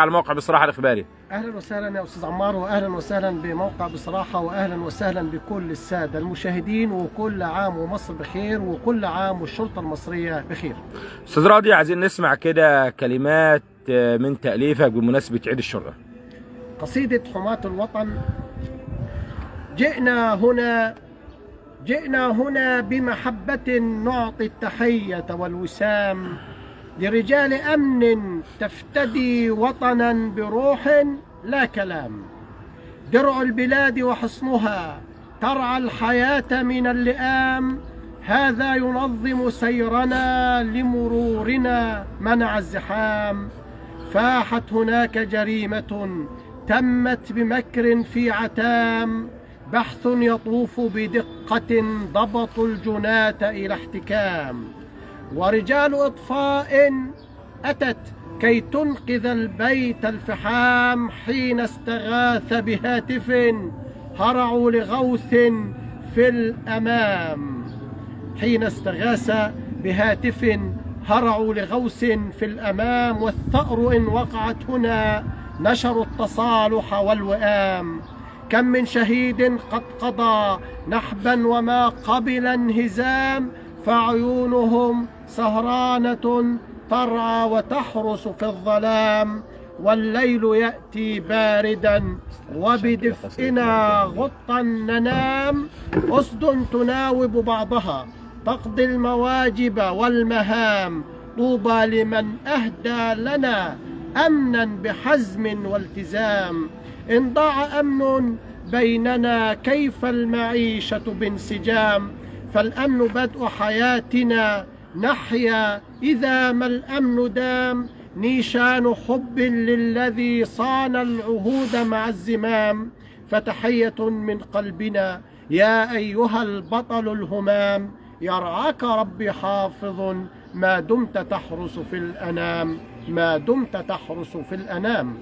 على موقع بصراحة الإخباري. اهلا وسهلا يا استاذ عمار، واهلا وسهلا بموقع بصراحه، واهلا وسهلا بكل الساده المشاهدين، وكل عام ومصر بخير، وكل عام والشرطه المصريه بخير. أستاذ راضي، عايزين نسمع كده كلمات من تأليفك بمناسبة عيد الشرطة. قصيده حماة الوطن. جئنا هنا بمحبة نعطي التحية والوسام لرجال أمن تفتدي وطنا بروح لا كلام، درع البلاد وحصنها ترعى الحياة من اللئام، هذا ينظم سيرنا لمرورنا منع الزحام، فاحت هناك جريمة تمت بمكر في عتام، بحث يطوف بدقة ضبطوا الجناة إلى احتكام، ورجال إطفاء أتت كي تنقذ البيت الفحام، حين استغاث بهاتف هرعوا لغوث في الأمام، حين استغاث بهاتف هرعوا لغوث في الأمام، والثأر إن وقعت هنا نشروا التصالح والوئام، كم من شهيد قد قضى نحبا وما قبل انهزام، فعيونهم سهرانة ترعى وتحرس في الظلام، والليل يأتي باردا وبدفئنا غطا ننام، أسد تناوب بعضها تقضي المواجب والمهام، طوبى لمن أهدى لنا أمنا بحزم والتزام، إن ضاع أمن بيننا كيف المعيشة بانسجام، فالأمن بدء حياتنا نحيا إذا ما الأمن دام، نيشان حب للذي صان العهود مع الزمام، فتحية من قلبنا يا أيها البطل الهمام، يرعاك ربي حافظ ما دمت تحرس في الأنام، ما دمت تحرس في الأنام.